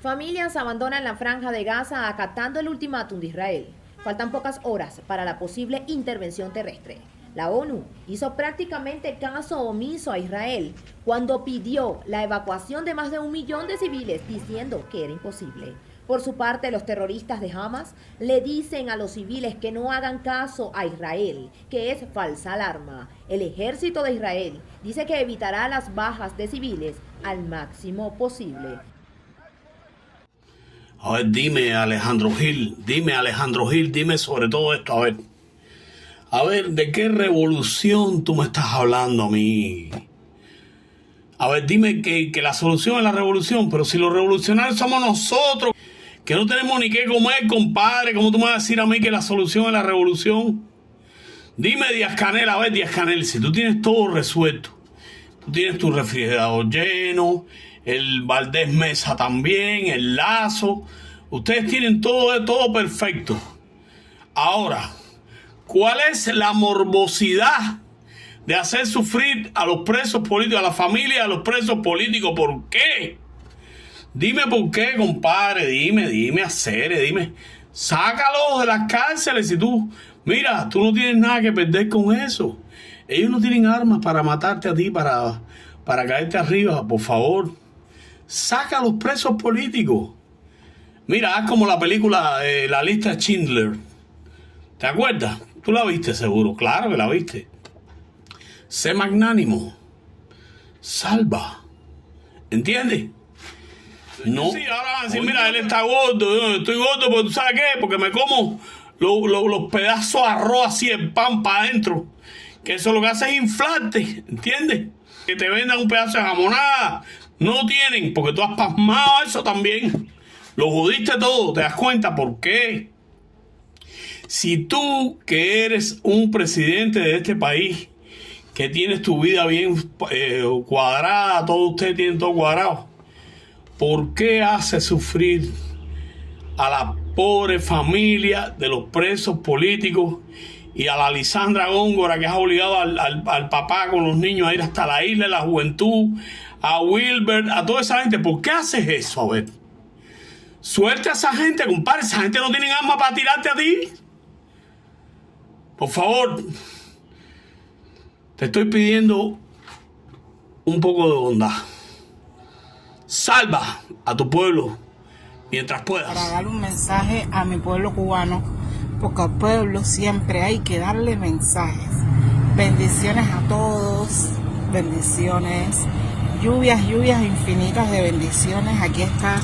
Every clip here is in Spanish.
Familias abandonan la franja de Gaza acatando el ultimátum de Israel. Faltan pocas horas para la posible intervención terrestre. La ONU hizo prácticamente caso omiso a Israel cuando pidió la evacuación de más de 1 millón de civiles, diciendo que era imposible. Por su parte, los terroristas de Hamas le dicen a los civiles que no hagan caso a Israel, que es falsa alarma. El ejército de Israel dice que evitará las bajas de civiles al máximo posible. A ver, dime Alejandro Gil, dime sobre todo esto, a ver, ¿de qué revolución tú me estás hablando a mí? A ver, dime que la solución es la revolución, pero si los revolucionarios somos nosotros, que no tenemos ni qué comer, compadre, ¿cómo tú me vas a decir a mí que la solución es la revolución? Dime, Díaz-Canel, a ver, Díaz-Canel, si tú tienes todo resuelto, tú tienes tu refrigerador lleno, el Valdés Mesa también, el Lazo, ustedes tienen todo perfecto. Ahora, ¿cuál es la morbosidad de hacer sufrir a los presos políticos, a la familia de los presos políticos? ¿Por qué? Dime por qué, compadre, dime, sácalos de las cárceles. Si tú, mira, tú no tienes nada que perder con eso. Ellos no tienen armas para matarte a ti, para caerte arriba, por favor. Saca a los presos políticos. Mira, haz como la película La lista de Schindler. ¿Te acuerdas? Tú la viste seguro, claro que la viste. Sé magnánimo. Salva. ¿Entiendes? No. Sí, ahora van a decir, mira, él está gordo. Yo estoy gordo, pero ¿tú sabes qué? Porque me como los pedazos de arroz así, el pan para adentro. Que eso lo que hace es inflarte, ¿entiendes? Que te vendan un pedazo de jamonada. No tienen, porque tú has pasmado eso también. Lo jodiste todo, ¿te das cuenta por qué? Si tú, que eres un presidente de este país, que tienes tu vida bien cuadrada, todos ustedes tienen todo cuadrado, ¿por qué hace sufrir a la pobre familia de los presos políticos y a la Lisandra Góngora, que has obligado al papá con los niños a ir hasta la isla de la juventud, a Wilber, a toda esa gente? ¿Por qué haces eso? A ver, suelta a esa gente, compadre. Esa gente no tiene armas para tirarte a ti. Por favor, te estoy pidiendo un poco de bondad. Salva a tu pueblo mientras puedas. Para dar un mensaje a mi pueblo cubano, porque al pueblo siempre hay que darle mensajes. Bendiciones a todos, bendiciones, lluvias infinitas de bendiciones. Aquí está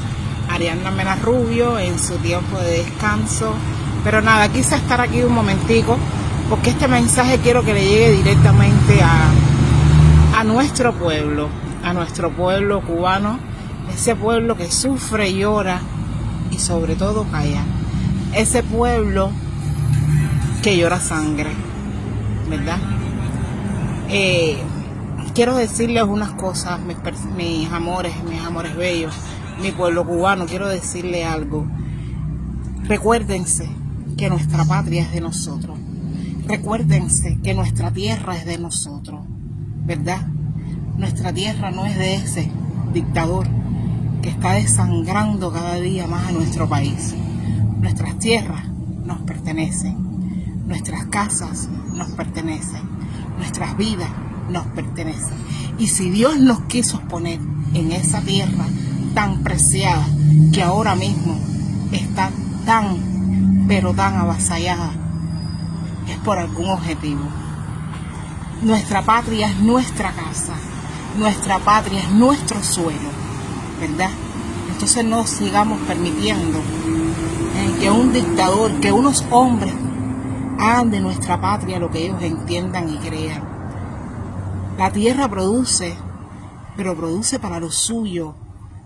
Ariadna Mena Rubio en su tiempo de descanso. Pero nada, quise estar aquí un momentico, porque este mensaje quiero que le llegue directamente a nuestro pueblo cubano, ese pueblo que sufre, llora y sobre todo calla, ese pueblo que llora sangre, ¿verdad? Quiero decirles unas cosas, mis amores bellos, mi pueblo cubano, quiero decirle algo. Recuérdense que nuestra patria es de nosotros. Recuérdense que nuestra tierra es de nosotros, ¿verdad? Nuestra tierra no es de ese dictador que está desangrando cada día más a nuestro país. Nuestras tierras nos pertenecen, nuestras casas nos pertenecen, nuestras vidas nos pertenecen. Y si Dios nos quiso poner en esa tierra tan preciada, que ahora mismo está pero tan avasallada, es por algún objetivo. Nuestra patria es nuestra casa, nuestra patria es nuestro suelo, ¿verdad? Entonces no sigamos permitiendo que un dictador, que unos hombres hagan de nuestra patria lo que ellos entiendan y crean. La tierra produce, pero produce para lo suyo.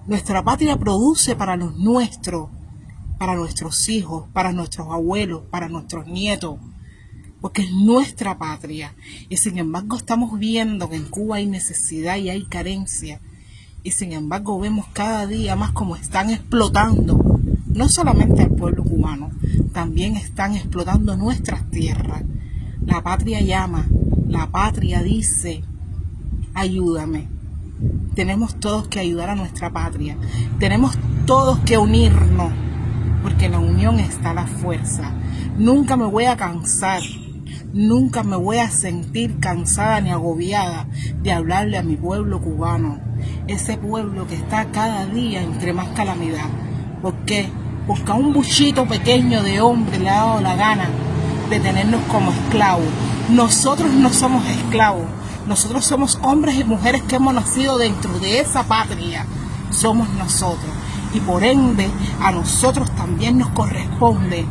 Nuestra patria produce para los nuestros, para nuestros hijos, para nuestros abuelos, para nuestros nietos, porque es nuestra patria. Y sin embargo estamos viendo que en Cuba hay necesidad y hay carencia, y sin embargo vemos cada día más cómo están explotando, no solamente al pueblo cubano, también están explotando nuestras tierras. La patria llama, la patria dice, ayúdame. Tenemos todos que ayudar a nuestra patria. Tenemos todos que unirnos, porque en la unión está la fuerza. Nunca me voy a cansar, nunca me voy a sentir cansada ni agobiada de hablarle a mi pueblo cubano, ese pueblo que está cada día entre más calamidad. ¿Por qué? Porque a un buchito pequeño de hombre le ha dado la gana de tenernos como esclavos. Nosotros no somos esclavos, nosotros somos hombres y mujeres que hemos nacido dentro de esa patria, somos nosotros. Y por ende, a nosotros también nos corresponde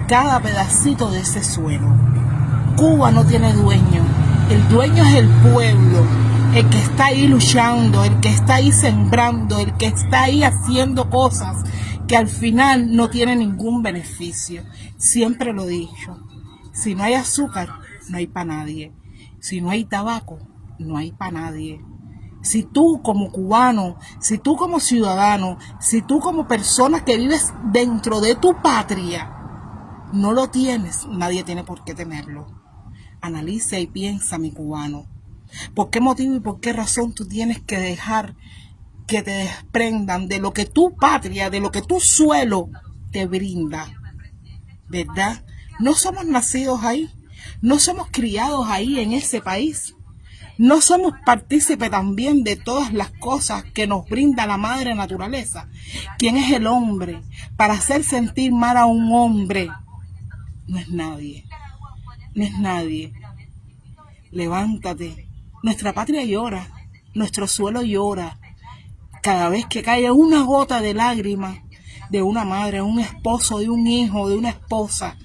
cada pedacito de ese suelo. Cuba no tiene dueño, el dueño es el pueblo, el que está ahí luchando, el que está ahí sembrando, el que está ahí haciendo cosas que al final no tienen ningún beneficio. Siempre lo he dicho, si no hay azúcar, no hay para nadie. Si no hay tabaco, no hay para nadie. Si tú como cubano, si tú como ciudadano, si tú como persona que vives dentro de tu patria, no lo tienes, nadie tiene por qué tenerlo. Analiza y piensa, mi cubano. ¿Por qué motivo y por qué razón tú tienes que dejar que te desprendan de lo que tu patria, de lo que tu suelo te brinda? ¿Verdad? No somos nacidos ahí, no somos criados ahí en ese país. No somos partícipes también de todas las cosas que nos brinda la madre naturaleza. ¿Quién es el hombre para hacer sentir mal a un hombre? No es nadie, no es nadie. Levántate, nuestra patria llora, nuestro suelo llora. Cada vez que cae una gota de lágrima de una madre, de un esposo, de un hijo, de una esposa,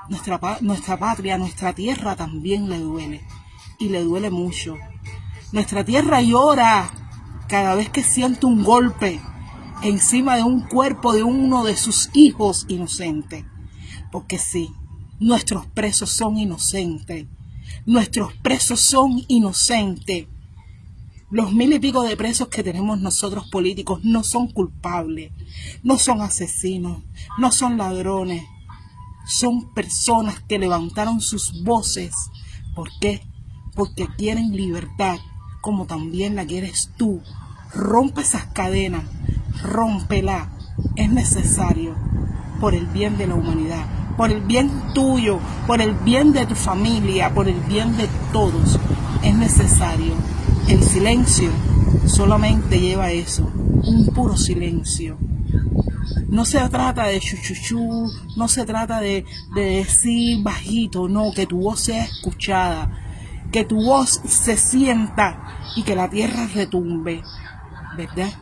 nuestra patria, nuestra tierra también le duele. Y le duele mucho. Nuestra tierra llora cada vez que siente un golpe encima de un cuerpo de uno de sus hijos inocentes. Porque sí, nuestros presos son inocentes. Nuestros presos son inocentes. Los 1000 y pico de presos que tenemos nosotros políticos no son culpables, no son asesinos, no son ladrones. Son personas que levantaron sus voces. ¿Por qué? Porque quieren libertad, como también la quieres tú. Rompe esas cadenas, rómpela. Es necesario, por el bien de la humanidad, por el bien tuyo, por el bien de tu familia, por el bien de todos. Es necesario. El silencio solamente lleva eso, un puro silencio. No se trata de chuchuchú, no se trata de decir bajito, no, que tu voz sea escuchada. Que tu voz se sienta y que la tierra retumbe, ¿verdad?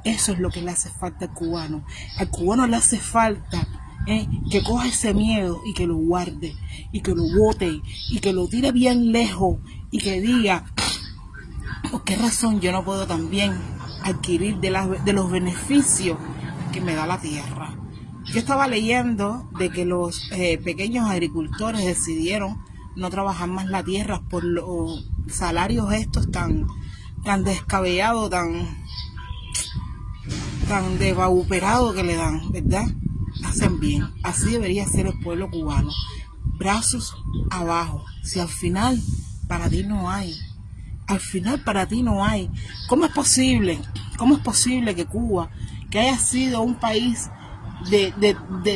Eso es lo que le hace falta al cubano. Al cubano le hace falta que coja ese miedo y que lo guarde, y que lo bote, y que lo tire bien lejos, y que diga, ¿por qué razón yo no puedo también adquirir de los beneficios que me da la tierra? Yo estaba leyendo de que los pequeños agricultores decidieron no trabajar más la tierra por los salarios estos tan descabellados, tan depauperados que le dan, ¿verdad? Hacen bien. Así debería ser el pueblo cubano. Brazos abajo. Si al final para ti no hay, ¿cómo es posible? ¿Cómo es posible que Cuba, que haya sido un país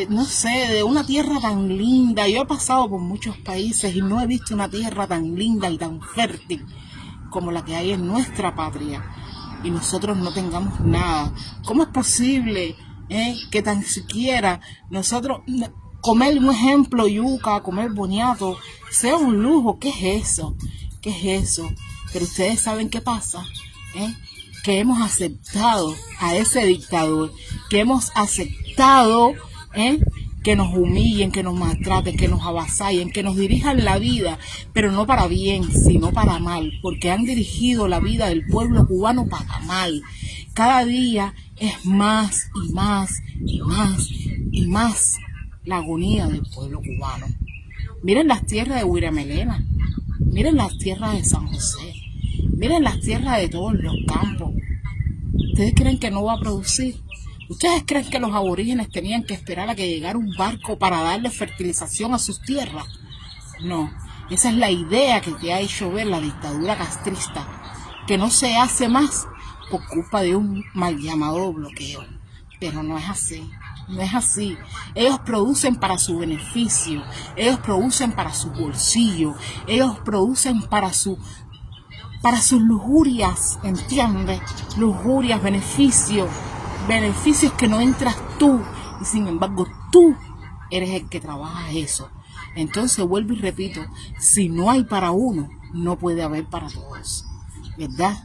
no sé, de una tierra tan linda? Yo he pasado por muchos países y no he visto una tierra tan linda y tan fértil como la que hay en nuestra patria, y nosotros no tengamos nada. ¿Cómo es posible que tan siquiera nosotros comer, un ejemplo, yuca, comer boniato, sea un lujo? ¿Qué es eso? ¿Qué es eso? Pero ustedes saben qué pasa, que hemos aceptado a ese dictador, que hemos aceptado que nos humillen, que nos maltraten, que nos avasallen, que nos dirijan la vida, pero no para bien, sino para mal, porque han dirigido la vida del pueblo cubano para mal. Cada día es más y más y más y más la agonía del pueblo cubano. Miren las tierras de Huiramelena, miren las tierras de San José, miren las tierras de todos los campos. ¿Ustedes creen que no va a producir? ¿Ustedes creen que los aborígenes tenían que esperar a que llegara un barco para darle fertilización a sus tierras? No, esa es la idea que te ha hecho ver la dictadura castrista, que no se hace más por culpa de un mal llamado bloqueo. Pero no es así, no es así. Ellos producen para su beneficio, ellos producen para su bolsillo, ellos producen para sus lujurias, ¿entiendes? Lujurias, beneficios que no entras tú, y sin embargo tú eres el que trabaja eso. Entonces vuelvo y repito, si no hay para uno, no puede haber para todos, ¿verdad?